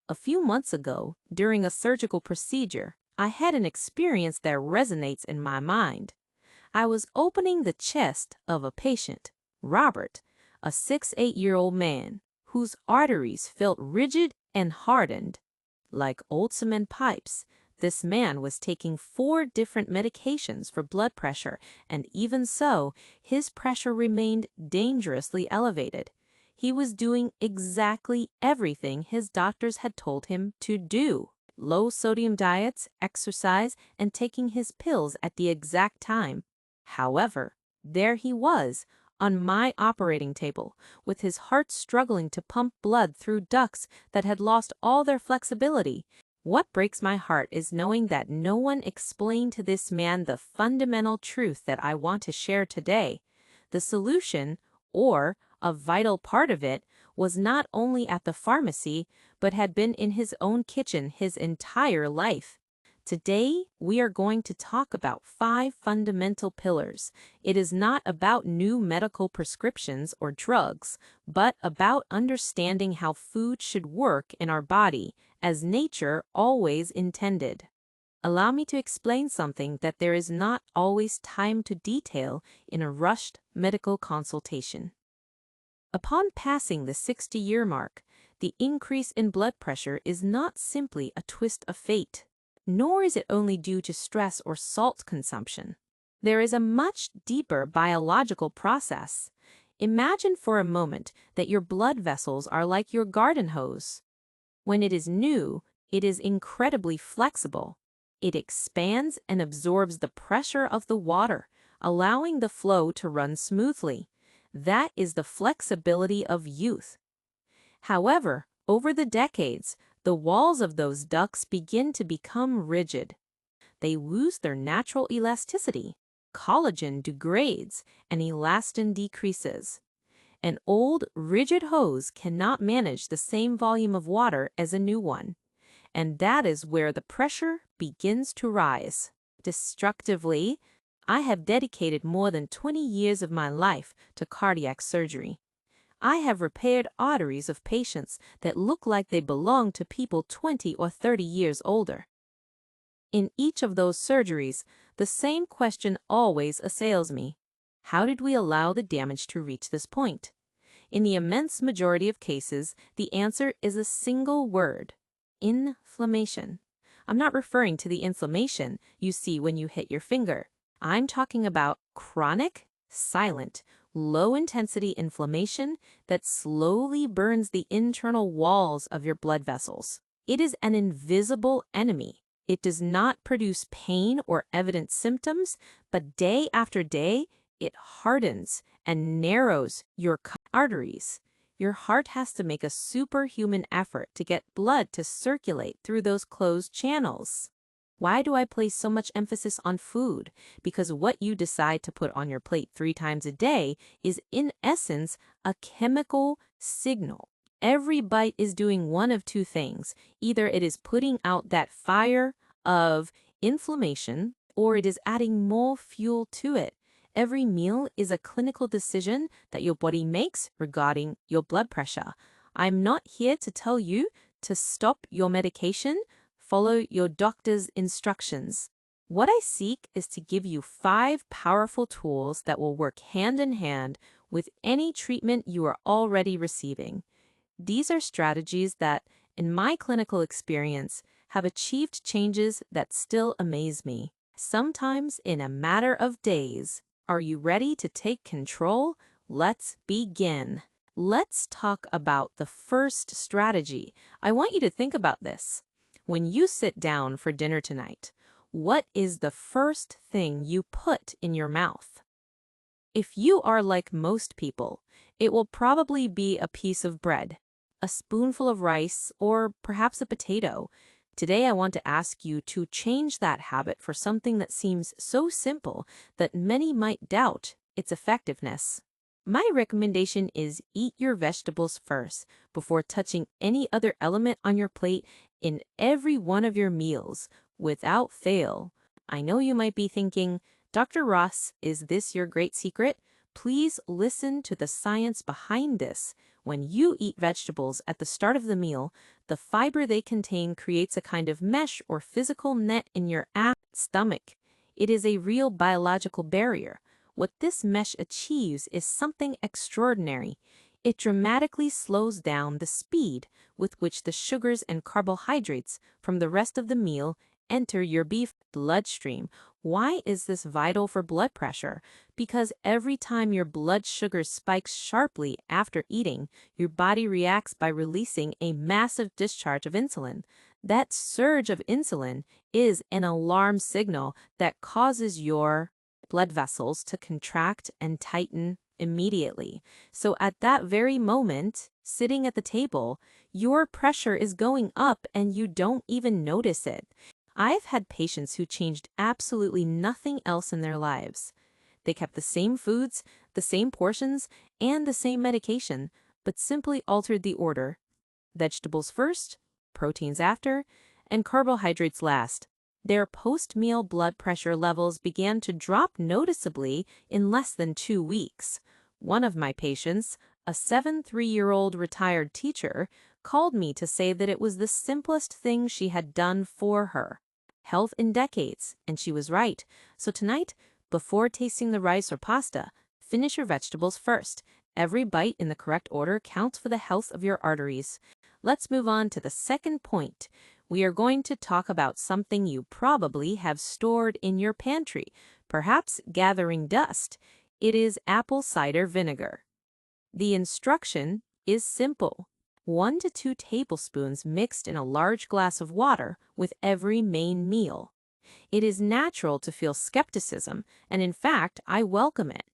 A few months ago, during a surgical procedure, I had an experience that resonates in my mind. I was opening the chest of a patient, Robert, a 6'8" man, whose arteries felt rigid and hardened. Like old cement pipes, this man was taking 4 different medications for blood pressure, and even so, his pressure remained dangerously elevated. He was doing exactly everything his doctors had told him to do. Low-sodium diets, exercise, and taking his pills at the exact time. However, there he was, on my operating table, with his heart struggling to pump blood through ducts that had lost all their flexibility. What breaks my heart is knowing that no one explained to this man the fundamental truth that I want to share today. The solution, or a vital part of it, was not only at the pharmacy, but had been in his own kitchen his entire life. Today, we are going to talk about 5 fundamental pillars. It is not about new medical prescriptions or drugs, but about understanding how food should work in our body, as nature always intended. Allow me to explain something that there is not always time to detail in a rushed medical consultation. Upon passing the 60-year mark, the increase in blood pressure is not simply a twist of fate, nor is it only due to stress or salt consumption. There is a much deeper biological process. Imagine for a moment that your blood vessels are like your garden hose. When it is new, it is incredibly flexible. It expands and absorbs the pressure of the water, allowing the flow to run smoothly. That is the flexibility of youth. However, over the decades, the walls of those ducts begin to become rigid. They lose their natural elasticity. Collagen degrades and elastin decreases. An old, rigid hose cannot manage the same volume of water as a new one. And that is where the pressure begins to rise. Destructively, I have dedicated more than 20 years of my life to cardiac surgery. I have repaired arteries of patients that look like they belong to people 20 or 30 years older. In each of those surgeries, the same question always assails me. How did we allow the damage to reach this point? In the immense majority of cases, the answer is a single word: inflammation. I'm not referring to the inflammation you see when you hit your finger. I'm talking about chronic, silent, low-intensity inflammation that slowly burns the internal walls of your blood vessels. It is an invisible enemy. It does not produce pain or evident symptoms, but day after day, it hardens and narrows your arteries. Your heart has to make a superhuman effort to get blood to circulate through those closed channels. Why do I place so much emphasis on food? Because what you decide to put on your plate 3 times a day is, in essence, a chemical signal. Every bite is doing one of 2 things. Either it is putting out that fire of inflammation, or it is adding more fuel to it. Every meal is a clinical decision that your body makes regarding your blood pressure. I'm not here to tell you to stop your medication. Follow your doctor's instructions. What I seek is to give you 5 powerful tools that will work hand in hand with any treatment you are already receiving. These are strategies that, in my clinical experience, have achieved changes that still amaze me, sometimes in a matter of days. Are you ready to take control? Let's begin. Let's talk about the first strategy. I want you to think about this. When you sit down for dinner tonight, what is the first thing you put in your mouth? If you are like most people, it will probably be a piece of bread, a spoonful of rice, or perhaps a potato. Today I want to ask you to change that habit for something that seems so simple that many might doubt its effectiveness. My recommendation is eat your vegetables first before touching any other element on your plate in every one of your meals, without fail. I know you might be thinking, Dr. Ross, is this your great secret? Please listen to the science behind this. When you eat vegetables at the start of the meal, the fiber they contain creates a kind of mesh or physical net in your stomach. It is a real biological barrier. What this mesh achieves is something extraordinary. It dramatically slows down the speed with which the sugars and carbohydrates from the rest of the meal enter your bloodstream. Why is this vital for blood pressure? Because every time your blood sugar spikes sharply after eating, your body reacts by releasing a massive discharge of insulin. That surge of insulin is an alarm signal that causes your blood vessels to contract and tighten immediately. So at that very moment, sitting at the table, your pressure is going up and you don't even notice it. I've had patients who changed absolutely nothing else in their lives. They kept the same foods, the same portions, and the same medication, but simply altered the order. Vegetables first, proteins after, and carbohydrates last. Their post-meal blood pressure levels began to drop noticeably in less than 2 weeks. One of my patients, a 73-year-old retired teacher, called me to say that it was the simplest thing she had done for her health in decades, and she was right. So tonight, before tasting the rice or pasta, finish your vegetables first. Every bite in the correct order counts for the health of your arteries. Let's move on to the second point. We are going to talk about something you probably have stored in your pantry, perhaps gathering dust. It is apple cider vinegar. The instruction is simple. 1 to 2 tablespoons mixed in a large glass of water with every main meal. It is natural to feel skepticism, and in fact, I welcome it.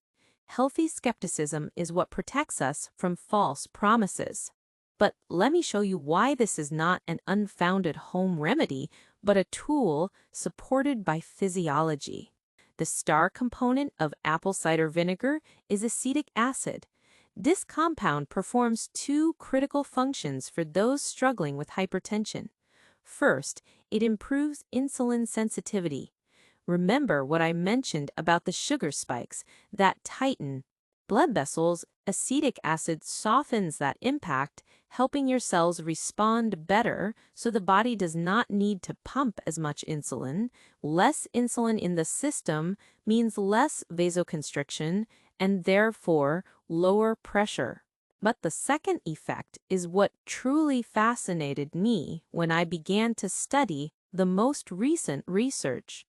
Healthy skepticism is what protects us from false promises. But let me show you why this is not an unfounded home remedy, but a tool supported by physiology. The star component of apple cider vinegar is acetic acid. This compound performs 2 critical functions for those struggling with hypertension. First, it improves insulin sensitivity. Remember what I mentioned about the sugar spikes that tighten blood vessels. Acetic acid softens that impact, helping your cells respond better so the body does not need to pump as much insulin. Less insulin in the system means less vasoconstriction and therefore lower pressure. But the second effect is what truly fascinated me when I began to study the most recent research.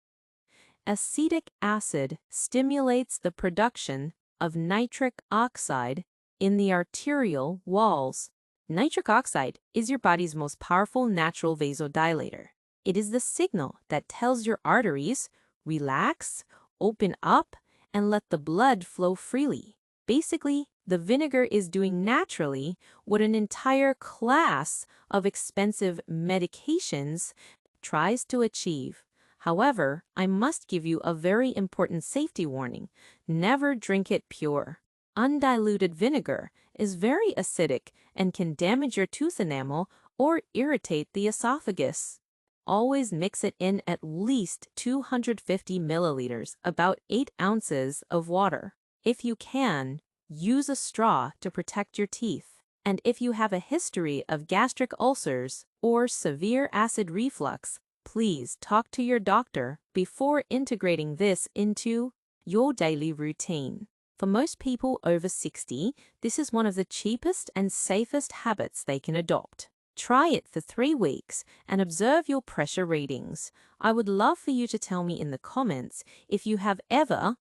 Acetic acid stimulates the production of nitric oxide in the arterial walls. Nitric oxide is your body's most powerful natural vasodilator. It is the signal that tells your arteries, relax, open up, and let the blood flow freely. Basically, the vinegar is doing naturally what an entire class of expensive medications tries to achieve. However, I must give you a very important safety warning. Never drink it pure. Undiluted vinegar is very acidic and can damage your tooth enamel or irritate the esophagus. Always mix it in at least 250 milliliters, about 8 ounces of water. If you can, use a straw to protect your teeth. And if you have a history of gastric ulcers or severe acid reflux, please talk to your doctor before integrating this into your daily routine. For most people over 60, this is one of the cheapest and safest habits they can adopt. Try it for 3 weeks and observe your pressure readings. I would love for you to tell me in the comments if you have ever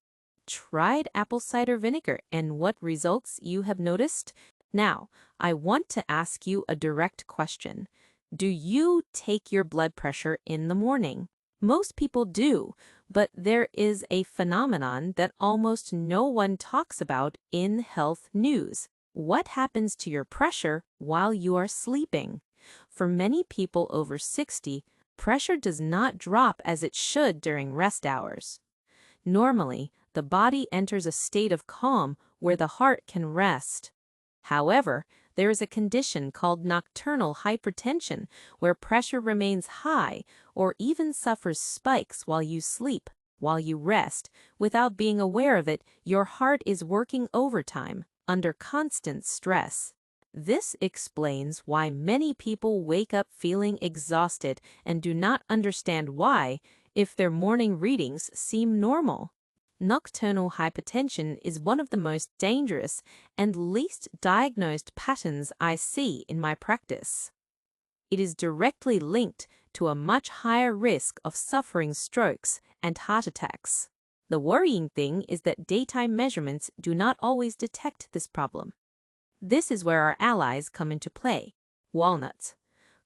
tried apple cider vinegar and what results you have noticed. Now, I want to ask you a direct question. Do you take your blood pressure in the morning? Most people do, but there is a phenomenon that almost no one talks about in health news. What happens to your pressure while you are sleeping? For many people over 60, pressure does not drop as it should during rest hours. Normally, the body enters a state of calm where the heart can rest. However, there is a condition called nocturnal hypertension where pressure remains high or even suffers spikes while you sleep. While you rest, without being aware of it, your heart is working overtime, under constant stress. This explains why many people wake up feeling exhausted and do not understand why, if their morning readings seem normal. Nocturnal hypertension is one of the most dangerous and least diagnosed patterns I see in my practice. It is directly linked to a much higher risk of suffering strokes and heart attacks. The worrying thing is that daytime measurements do not always detect this problem. This is where our allies come into play. Walnuts.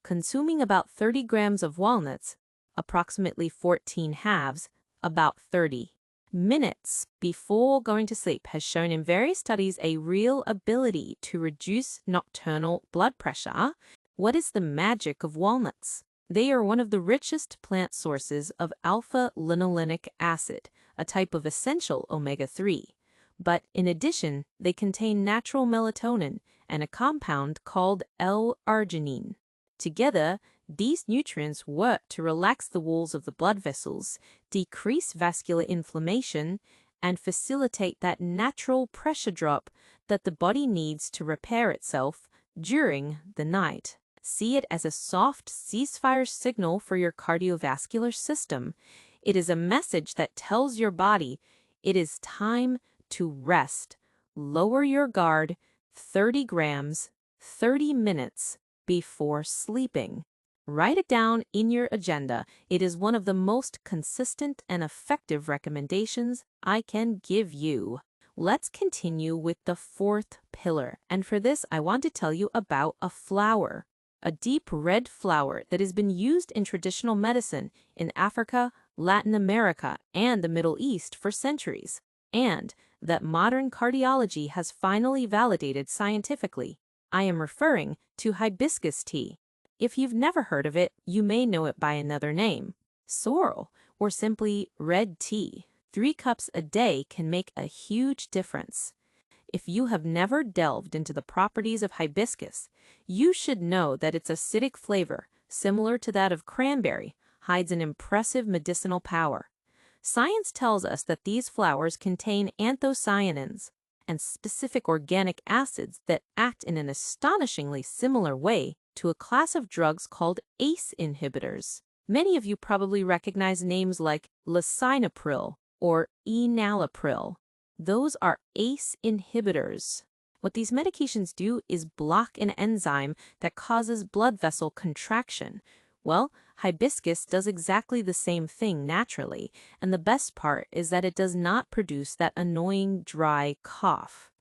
Consuming about 30 grams of walnuts, approximately 14 halves, about 30 minutes before going to sleep has shown in various studies a real ability to reduce nocturnal blood pressure. What is the magic of walnuts? They are one of the richest plant sources of alpha-linolenic acid, a type of essential omega-3. But in addition, they contain natural melatonin and a compound called L-arginine. Together, these nutrients work to relax the walls of the blood vessels, decrease vascular inflammation, and facilitate that natural pressure drop that the body needs to repair itself during the night. See it as a soft ceasefire signal for your cardiovascular system. It is a message that tells your body it is time to rest. Lower your guard 30 grams, 30 minutes before sleeping. Write it down in your agenda. It is one of the most consistent and effective recommendations I can give you. Let's continue with the fourth pillar. And for this, I want to tell you about a flower. A deep red flower that has been used in traditional medicine in Africa, Latin America, and the Middle East for centuries, and that modern cardiology has finally validated scientifically. I am referring to hibiscus tea. If you've never heard of it, you may know it by another name, sorrel, or simply red tea. 3 cups a day can make a huge difference. If you have never delved into the properties of hibiscus, you should know that its acidic flavor, similar to that of cranberry, hides an impressive medicinal power. Science tells us that these flowers contain anthocyanins and specific organic acids that act in an astonishingly similar way to a class of drugs called ACE inhibitors. Many of you probably recognize names like lisinopril or enalapril. Those are ACE inhibitors. What these medications do is block an enzyme that causes blood vessel contraction. Well, hibiscus does exactly the same thing naturally, and the best part is that it does not produce that annoying dry cough.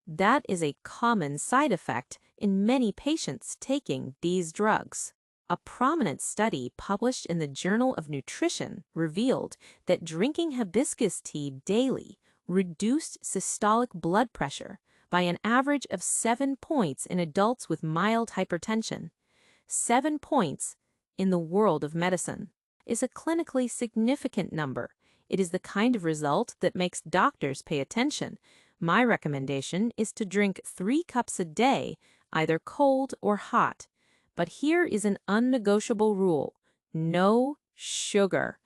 That is a common side effect in many patients taking these drugs. A prominent study published in the Journal of Nutrition revealed that drinking hibiscus tea daily reduced systolic blood pressure by an average of 7 points in adults with mild hypertension. 7 points in the world of medicine is a clinically significant number. It is the kind of result that makes doctors pay attention. My recommendation is to drink 3 cups a day, either cold or hot. But here is an unnegotiable rule: no sugar.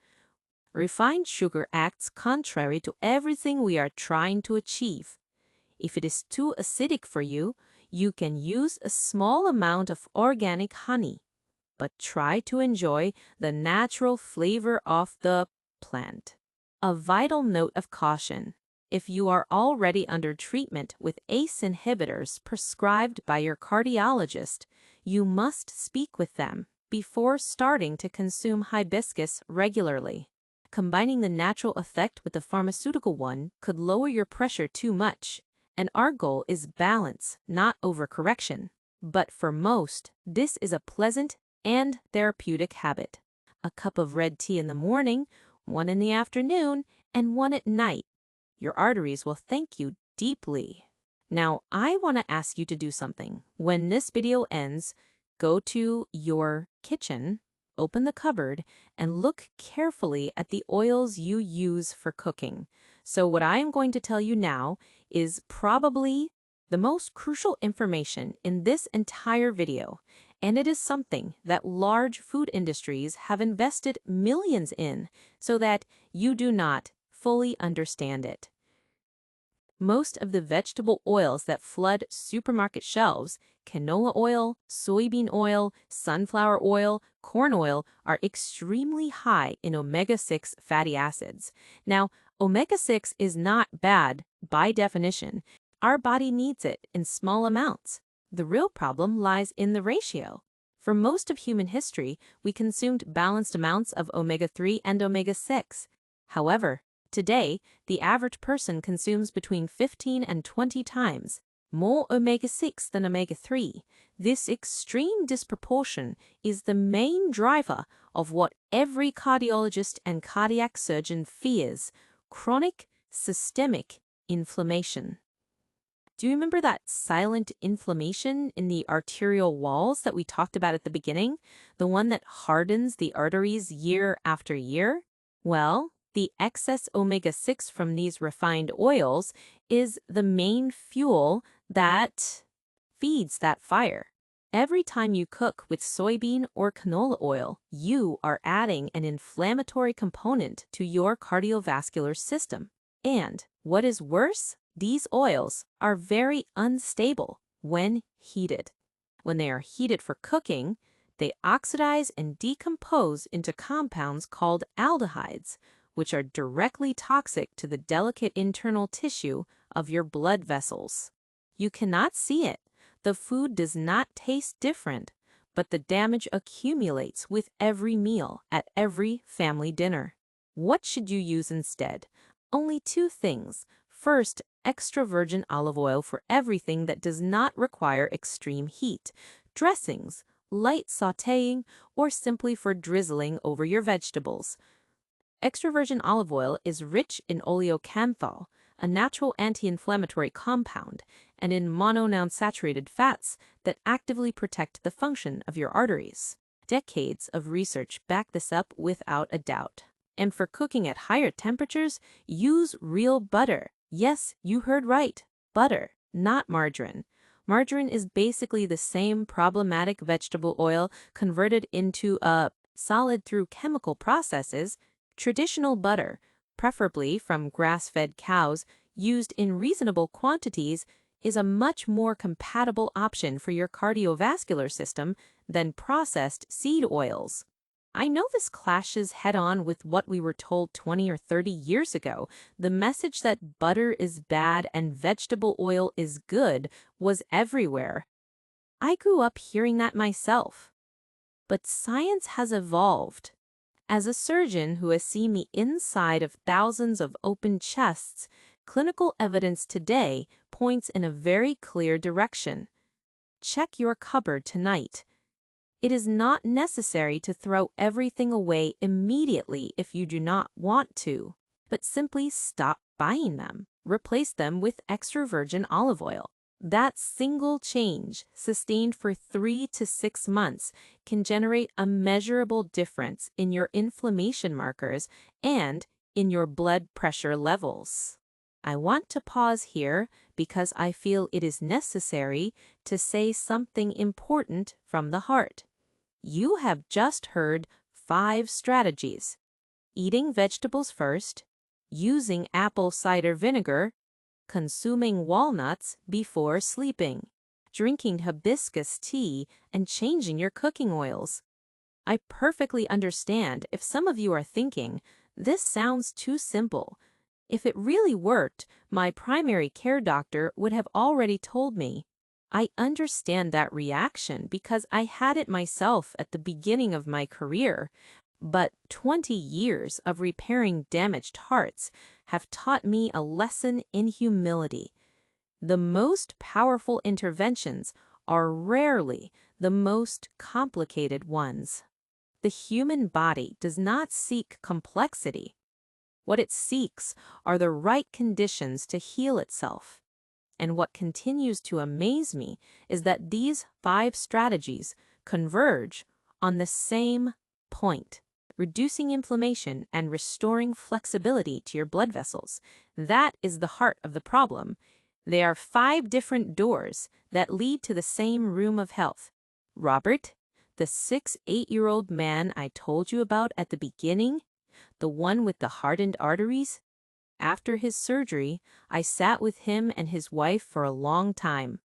Refined sugar acts contrary to everything we are trying to achieve. If it is too acidic for you, you can use a small amount of organic honey, but try to enjoy the natural flavor of the plant. A vital note of caution: if you are already under treatment with ACE inhibitors prescribed by your cardiologist, you must speak with them before starting to consume hibiscus regularly. Combining the natural effect with the pharmaceutical one could lower your pressure too much, and our goal is balance, not overcorrection. But for most, this is a pleasant and therapeutic habit. A cup of red tea in the morning, 1 in the afternoon, and 1 at night. Your arteries will thank you deeply. Now, I want to ask you to do something. When this video ends, go to your kitchen, open the cupboard, and look carefully at the oils you use for cooking. So what I am going to tell you now is probably the most crucial information in this entire video, And it is something that large food industries have invested millions in so that you do not fully understand it. Most of the vegetable oils that flood supermarket shelves, canola oil, soybean oil, sunflower oil, corn oil, are extremely high in omega-6 fatty acids. Now, omega-6 is not bad by definition. Our body needs it in small amounts. The real problem lies in the ratio. For most of human history, we consumed balanced amounts of omega-3 and omega-6. However, today, the average person consumes between 15 and 20 times more omega-6 than omega-3. This extreme disproportion is the main driver of what every cardiologist and cardiac surgeon fears: chronic systemic inflammation. Do you remember that silent inflammation in the arterial walls that we talked about at the beginning? The one that hardens the arteries year after year? Well, the excess omega-6 from these refined oils is the main fuel that feeds that fire. Every time you cook with soybean or canola oil, you are adding an inflammatory component to your cardiovascular system. And what is worse, these oils are very unstable when heated. When they are heated for cooking, they oxidize and decompose into compounds called aldehydes, which are directly toxic to the delicate internal tissue of your blood vessels. You cannot see it. The food does not taste different, but the damage accumulates with every meal at every family dinner. What should you use instead? Only two things. First, extra virgin olive oil for everything that does not require extreme heat: dressings, light sautéing, or simply for drizzling over your vegetables. Extra virgin olive oil is rich in oleocanthal, a natural anti-inflammatory compound, and in monounsaturated fats that actively protect the function of your arteries. Decades of research back this up without a doubt. And for cooking at higher temperatures, use real butter. Yes, you heard right. Butter, not margarine. Margarine is basically the same problematic vegetable oil converted into a solid through chemical processes. Traditional butter, preferably from grass-fed cows, used in reasonable quantities, is a much more compatible option for your cardiovascular system than processed seed oils. I know this clashes head-on with what we were told 20 or 30 years ago. The message that butter is bad and vegetable oil is good was everywhere. I grew up hearing that myself. But science has evolved. As a surgeon who has seen the inside of thousands of open chests, clinical evidence today points in a very clear direction. Check your cupboard tonight. It is not necessary to throw everything away immediately if you do not want to, but simply stop buying them. Replace them with extra virgin olive oil. That single change, sustained for 3 to 6 months, can generate a measurable difference in your inflammation markers and in your blood pressure levels. I want to pause here because I feel it is necessary to say something important from the heart. You have just heard 5 strategies: eating vegetables first, using apple cider vinegar, consuming walnuts before sleeping, drinking hibiscus tea, and changing your cooking oils. I perfectly understand if some of you are thinking, this sounds too simple. If it really worked, my primary care doctor would have already told me. I understand that reaction because I had it myself at the beginning of my career. But 20 years of repairing damaged hearts have taught me a lesson in humility. The most powerful interventions are rarely the most complicated ones. The human body does not seek complexity. What it seeks are the right conditions to heal itself. And what continues to amaze me is that these 5 strategies converge on the same point: reducing inflammation and restoring flexibility to your blood vessels. That is the heart of the problem. They are 5 different doors that lead to the same room of health. Robert, the 8-year-old man I told you about at the beginning, the one with the hardened arteries? After his surgery, I sat with him and his wife for a long time.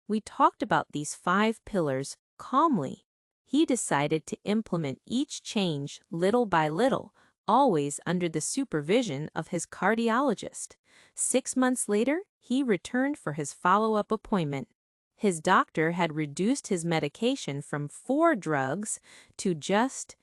We talked about these 5 pillars calmly. He decided to implement each change little by little, always under the supervision of his cardiologist. 6 months later, he returned for his follow-up appointment. His doctor had reduced his medication from 4 drugs to just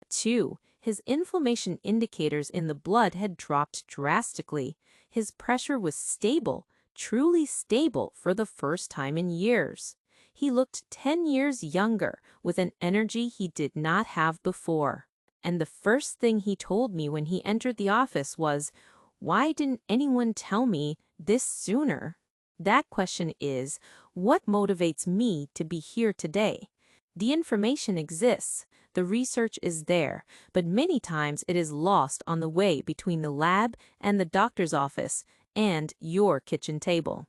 2. His inflammation indicators in the blood had dropped drastically. His pressure was stable, truly stable for the first time in years. He looked 10 years younger, with an energy he did not have before. And the first thing he told me when he entered the office was, "Why didn't anyone tell me this sooner?" That question is, what motivates me to be here today? The information exists, the research is there, but many times it is lost on the way between the lab and the doctor's office and your kitchen table.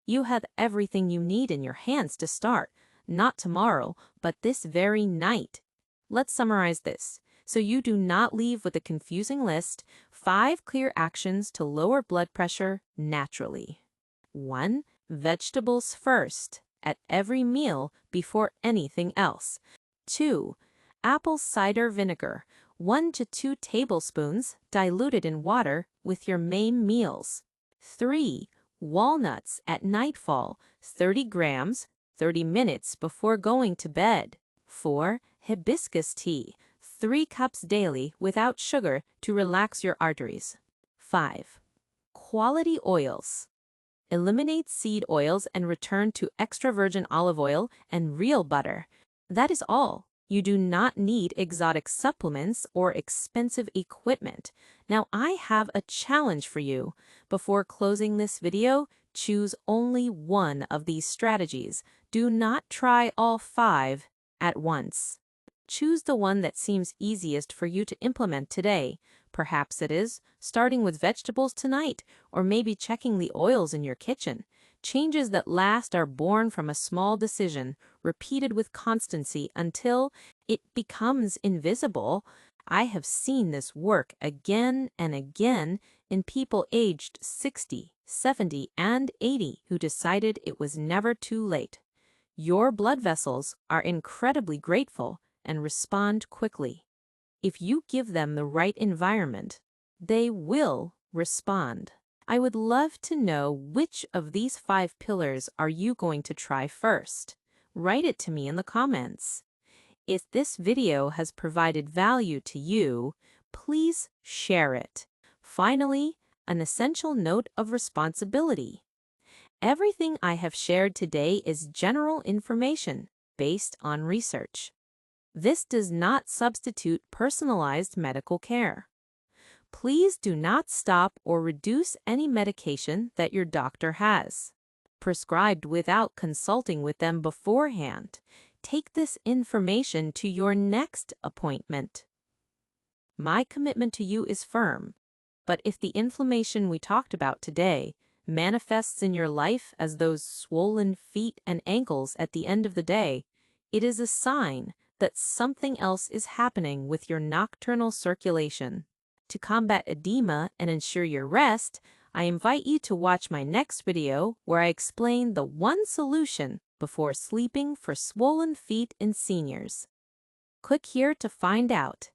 You have everything you need in your hands to start, not tomorrow, but this very night. Let's summarize this, so you do not leave with a confusing list: 5 clear actions to lower blood pressure naturally. 1. Vegetables first, at every meal before anything else. 2. Apple cider vinegar, 1 to 2 tablespoons diluted in water with your main meals. 3. Walnuts at nightfall, 30 grams, 30 minutes before going to bed. 4. Hibiscus tea, 3 cups daily without sugar to relax your arteries. 5. Quality oils. Eliminate seed oils and return to extra virgin olive oil and real butter. That is all. You do not need exotic supplements or expensive equipment. Now I have a challenge for you. Before closing this video, choose only one of these strategies. Do not try all 5 at once. Choose the one that seems easiest for you to implement today. Perhaps it is starting with vegetables tonight, or maybe checking the oils in your kitchen. Changes that last are born from a small decision, repeated with constancy until it becomes invisible. I have seen this work again and again in people aged 60, 70, and 80 who decided it was never too late. Your blood vessels are incredibly grateful and respond quickly. If you give them the right environment, they will respond. I would love to know which of these 5 pillars are you going to try first. Write it to me in the comments. If this video has provided value to you, please share it. Finally, an essential note of responsibility. Everything I have shared today is general information based on research. This does not substitute personalized medical care. Please do not stop or reduce any medication that your doctor has prescribed without consulting with them beforehand. Take this information to your next appointment. My commitment to you is firm, but if the inflammation we talked about today manifests in your life as those swollen feet and ankles at the end of the day, it is a sign that something else is happening with your nocturnal circulation. To combat edema and ensure your rest, I invite you to watch my next video where I explain the one solution before sleeping for swollen feet in seniors. Click here to find out.